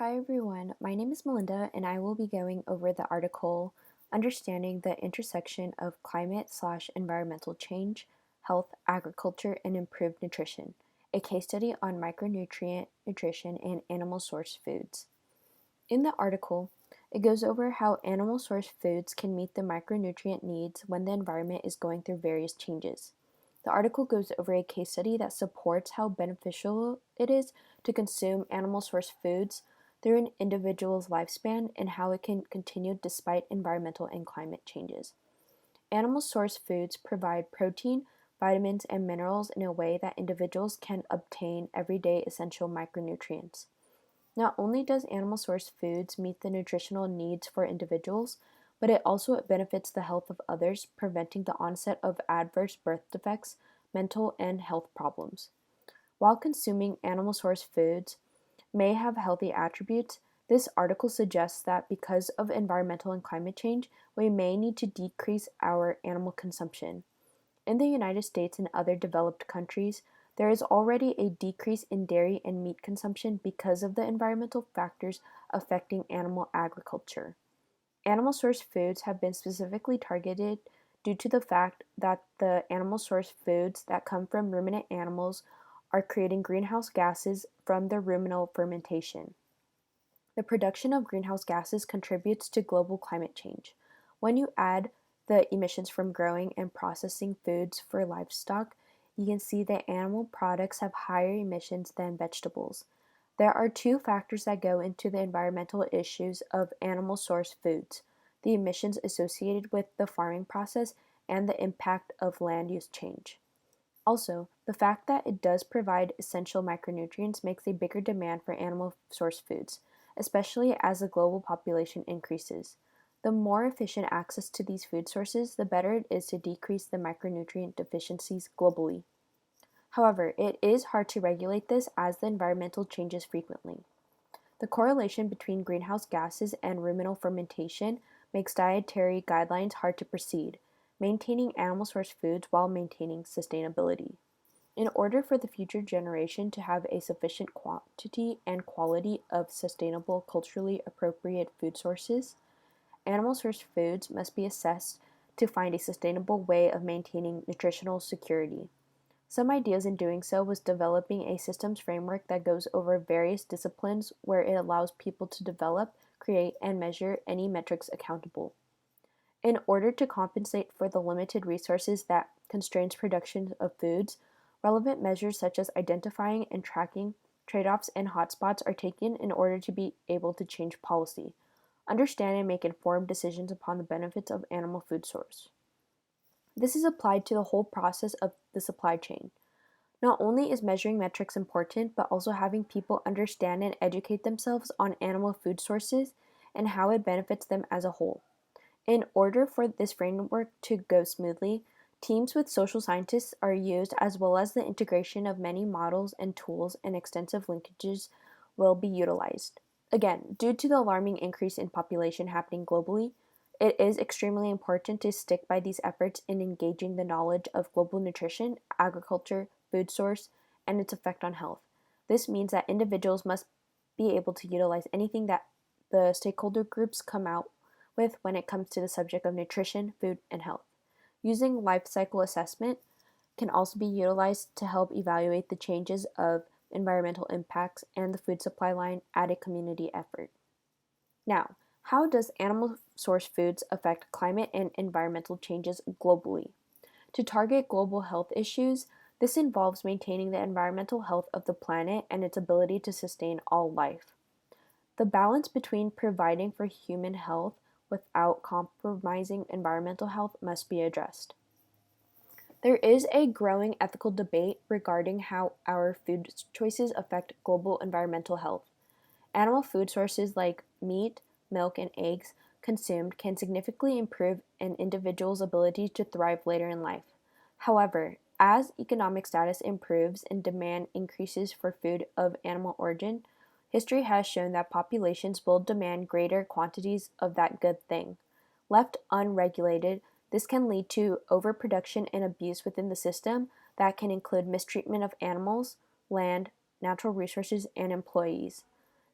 Hi everyone, my name is Melinda and I will be going over the article Understanding the Intersection of Climate/Environmental Change, Health, Agriculture, and Improved Nutrition, a case study on micronutrient nutrition and animal source foods. In the article, it goes over how animal source foods can meet the micronutrient needs when the environment is going through various changes. The article goes over a case study that supports how beneficial it is to consume animal source foods through an individual's lifespan and how it can continue despite environmental and climate changes. Animal source foods provide protein, vitamins, and minerals in a way that individuals can obtain everyday essential micronutrients. Not only does animal source foods meet the nutritional needs for individuals, but it also benefits the health of others, preventing the onset of adverse birth defects, mental, and health problems. While consuming animal source foods may have healthy attributes, this article suggests that because of environmental and climate change, we may need to decrease our animal consumption. In the United States and other developed countries, there is already a decrease in dairy and meat consumption because of the environmental factors affecting animal agriculture. Animal source foods have been specifically targeted due to the fact that the animal source foods that come from ruminant animals are creating greenhouse gases from their ruminal fermentation. The production of greenhouse gases contributes to global climate change. When you add the emissions from growing and processing foods for livestock, you can see that animal products have higher emissions than vegetables. There are two factors that go into the environmental issues of animal source foods: the emissions associated with the farming process and the impact of land use change. Also, the fact that it does provide essential micronutrients makes a bigger demand for animal source foods, especially as the global population increases. The more efficient access to these food sources, the better it is to decrease the micronutrient deficiencies globally. However, it is hard to regulate this as the environmental changes frequently. The correlation between greenhouse gases and ruminal fermentation makes dietary guidelines hard to proceed, maintaining animal source foods while maintaining sustainability. In order for the future generation to have a sufficient quantity and quality of sustainable, culturally appropriate food sources, animal source foods must be assessed to find a sustainable way of maintaining nutritional security. Some ideas in doing so was developing a systems framework that goes over various disciplines where it allows people to develop, create, and measure any metrics accountable. In order to compensate for the limited resources that constrains production of foods, relevant measures such as identifying and tracking trade-offs and hotspots are taken in order to be able to change policy, understand and make informed decisions upon the benefits of animal food source. This is applied to the whole process of the supply chain. Not only is measuring metrics important, but also having people understand and educate themselves on animal food sources and how it benefits them as a whole. In order for this framework to go smoothly, teams with social scientists are used, as well as the integration of many models and tools and extensive linkages will be utilized. Again, due to the alarming increase in population happening globally, it is extremely important to stick by these efforts in engaging the knowledge of global nutrition, agriculture, food source, and its effect on health. This means that individuals must be able to utilize anything that the stakeholder groups come out with when it comes to the subject of nutrition, food, and health. Using life cycle assessment can also be utilized to help evaluate the changes of environmental impacts and the food supply line at a community effort. Now, how does animal source foods affect climate and environmental changes globally? To target global health issues, this involves maintaining the environmental health of the planet and its ability to sustain all life. The balance between providing for human health without compromising environmental health must be addressed. There is a growing ethical debate regarding how our food choices affect global environmental health. Animal food sources like meat, milk, and eggs consumed can significantly improve an individual's ability to thrive later in life. However, as economic status improves and demand increases for food of animal origin, history has shown that populations will demand greater quantities of that good thing. Left unregulated, this can lead to overproduction and abuse within the system that can include mistreatment of animals, land, natural resources, and employees.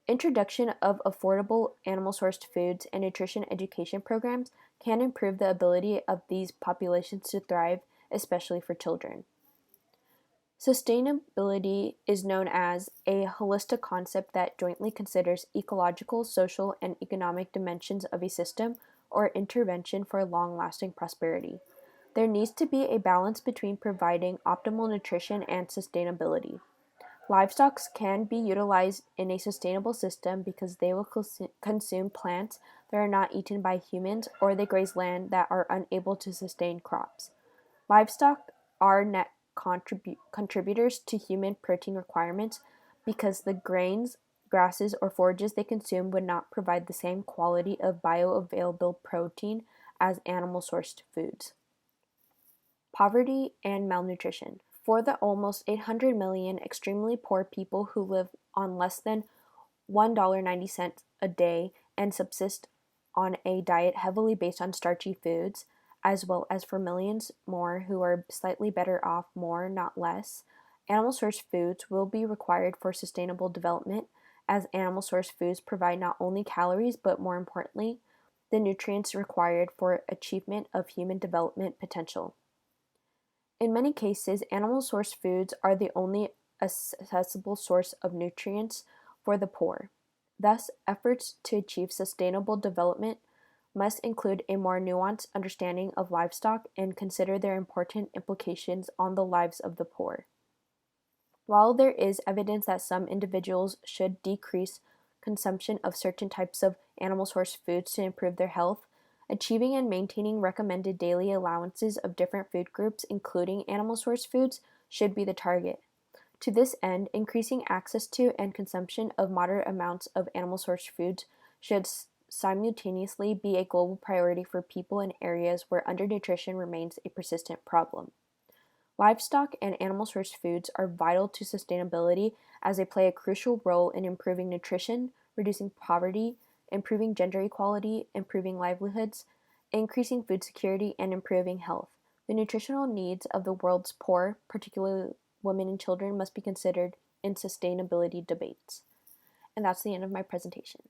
Introduction of affordable animal-sourced foods and nutrition education programs can improve the ability of these populations to thrive, especially for children. Sustainability is known as a holistic concept that jointly considers ecological, social, and economic dimensions of a system or intervention for long-lasting prosperity. There needs to be a balance between providing optimal nutrition and sustainability. Livestock can be utilized in a sustainable system because they will consume plants that are not eaten by humans, or they graze land that are unable to sustain crops. Livestock are net contributors to human protein requirements because the grains, grasses, or forages they consume would not provide the same quality of bioavailable protein as animal-sourced foods. Poverty and malnutrition. For the almost 800 million extremely poor people who live on less than $1.90 a day and subsist on a diet heavily based on starchy foods, as well as for millions more who are slightly better off more, not less, animal source foods will be required for sustainable development, as animal source foods provide not only calories but more importantly, the nutrients required for achievement of human development potential. In many cases, animal source foods are the only accessible source of nutrients for the poor. Thus, efforts to achieve sustainable development must include a more nuanced understanding of livestock and consider their important implications on the lives of the poor. While there is evidence that some individuals should decrease consumption of certain types of animal source foods to improve their health, achieving and maintaining recommended daily allowances of different food groups, including animal source foods, should be the target. To this end, increasing access to and consumption of moderate amounts of animal source foods should simultaneously be a global priority for people in areas where undernutrition remains a persistent problem. Livestock and animal source foods are vital to sustainability as they play a crucial role in improving nutrition, reducing poverty, improving gender equality, improving livelihoods, increasing food security, and improving health. The nutritional needs of the world's poor, particularly women and children, must be considered in sustainability debates. And that's the end of my presentation.